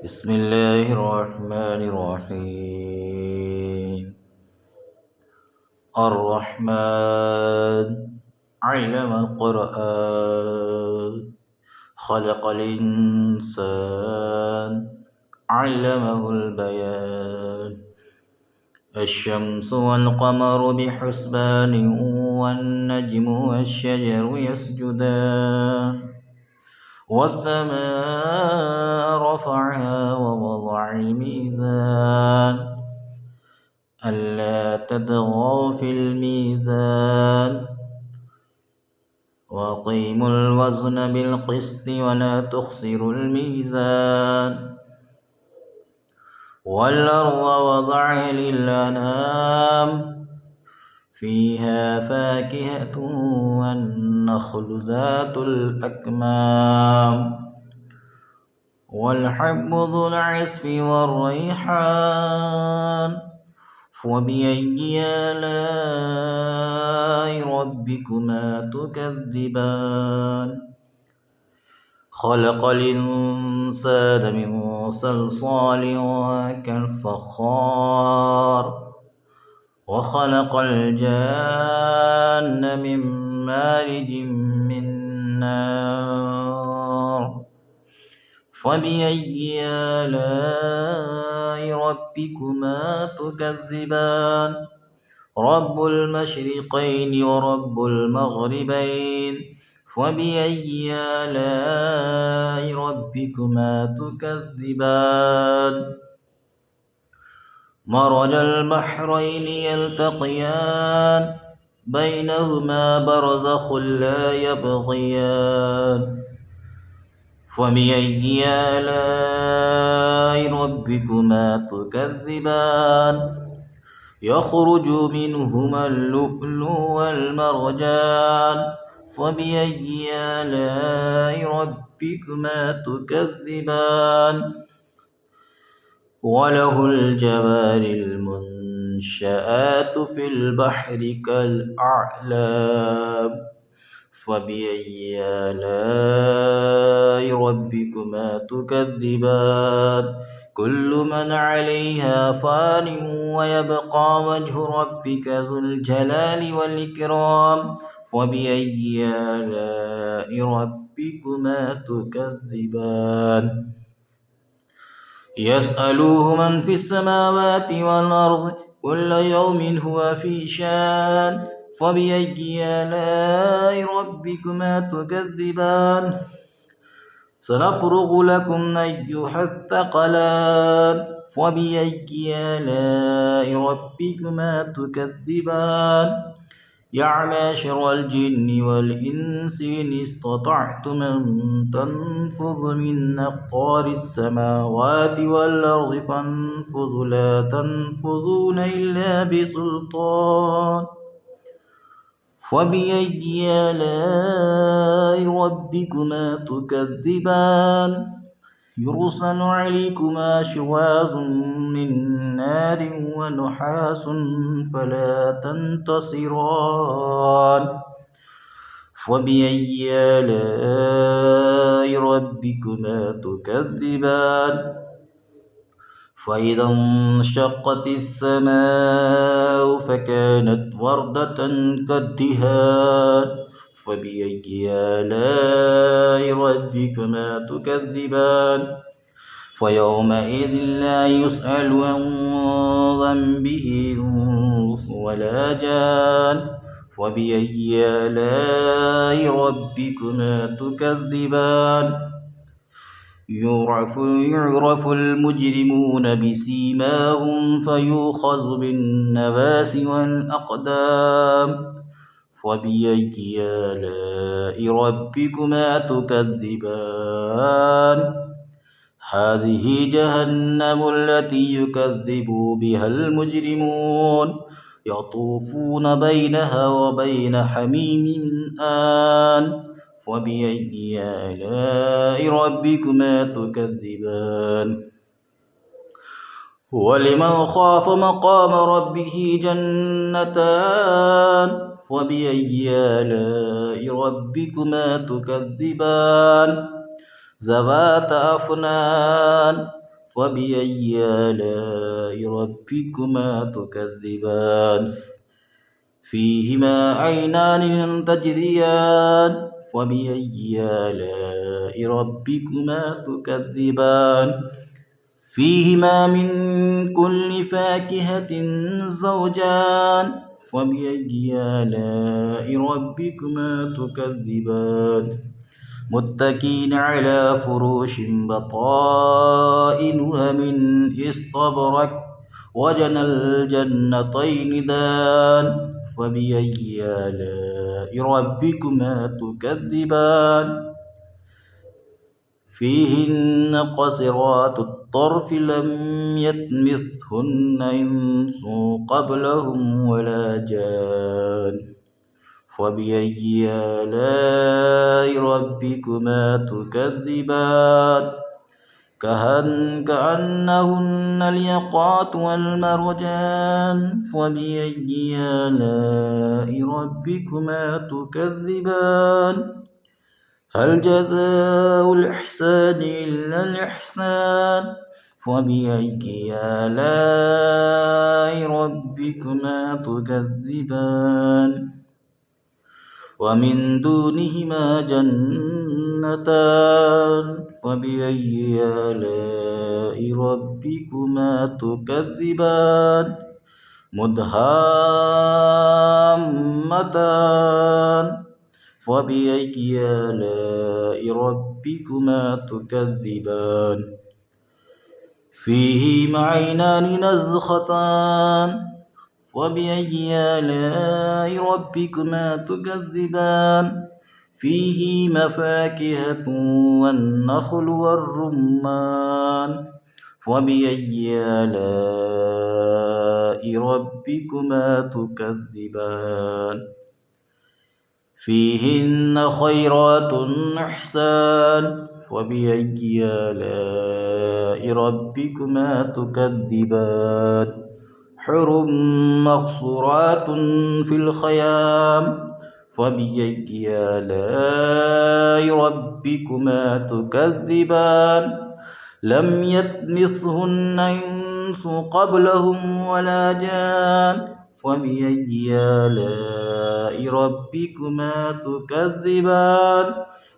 بسم الله الرحمن الرحيم. الرحمن علم القرآن، خلق الإنسان، علمه البيان. الشمس والقمر بحسبان، والنجم والشجر يسجدان، والسماء رفعها ووضع الميزان، ألا تطغوا في الميزان، وأقيموا الوزن بالقسط ولا تخسروا الميزان. والأرض وضعها للأنام، فيها فاكهة والنخل ذات الأكمام، والحب ذو العصف والريحان. فبأي آلاء ربكما تكذبان؟ خلق الإنسان من صلصال كالفخار، وخلق الجان من مارج من نار. فبأي آلاء ربكما تكذبان؟ رب المشرقين ورب المغربين، فبأي آلاء ربكما تكذبان؟ مرج البحرين يلتقيان، بينهما برزخ لا يبغيان. فبأي آلاء ربكما تكذبان؟ يخرج منهما اللؤلؤ والمرجان. فبأي آلاء ربكما تكذبان؟ وله الجوار المنشآت في البحر كالأعلام. فبأي آلاء ربكما تكذبان؟ كل من عليها فان، ويبقى وجه ربك ذو الجلال والإكرام. فبأي آلاء ربكما تكذبان؟ يسأله من في السماوات والأرض، كل يوم هو في شان. فبأي آلاء ربكما تكذبان؟ سنفرغ لكم أيها الثقلان. فبأي آلاء ربكما تكذبان؟ يا معشر الجن والإنس إن استطعتم أن تنفذوا من أقطار السماوات والأرض فانفذوا، لا تنفذون إلا بسلطان. فبأي آلاء ربكما تكذبان؟ يرسل عليكما شواظ من نار ونحاس فلا تنتصران. فبأي آلاء ربكما تكذبان؟ فإذا انشقت السماء فكانت وردة كالدهان. فبأي آلاء ربكما تكذبان؟ فيومئذ لا يسأل عن ذنبه إنس ولا جان. فبأي آلاء ربكما تكذبان؟ يعرف المجرمون بسيماهم، فيؤخذ بالنواس والأقدام. فبأي آلاء ربكما تكذبان؟ هذه جهنم التي يكذب بها المجرمون، يطوفون بينها وبين حميم آن. فبأي آلاء ربكما تكذبان؟ ولمن خاف مقام ربه جنتان. فبأي آلاء ربكما تكذبان؟ ذوات أفنان. فبأي آلاء ربكما تكذبان فيهما عينان تجريان فبأي آلاء ربكما تكذبان فيهما من كل فاكهة زوجان فبأي آلاء ربكما تكذبان متكئين على فروش بطائنها من استبرق وجنى الجنتين دان فبأي آلاء ربكما تكذبان فيهن قاصرات الطرف لم يطمثهن إنس قبلهم ولا جان فبأي آلاء ربكما تكذبان كأنهن الياقوت والمرجان فبأي آلاء ربكما تكذبان هل جزاء الإحسان إلا الإحسان فبأي آلاء ربكما تكذبان ومن دونهما جنتان فبأي آلاء ربكما تكذبان مدهامتان فبأي آلاء ربكما تكذبان فيهما عينان نزختان فبأي آلاء ربكما تكذبان فيهما فاكهة والنخل والرمان فبأي آلاء ربكما تكذبان فيهن خيرات حسان فبأي آلاء ربكما تكذبان حر مقصورات في الخيام فبأي آلاء ربكما تكذبان لم يطمثهن إنس قبلهم ولا جان فبأي آلاء ربكما تكذبان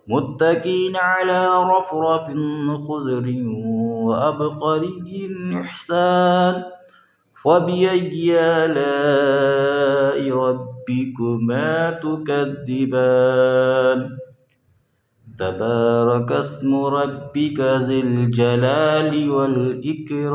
متكئين على رفرف خضر وأبقري إحسان فبأي آلاء ربكما تكذبان تبارك اسم ربك ذي الجلال والإكرام.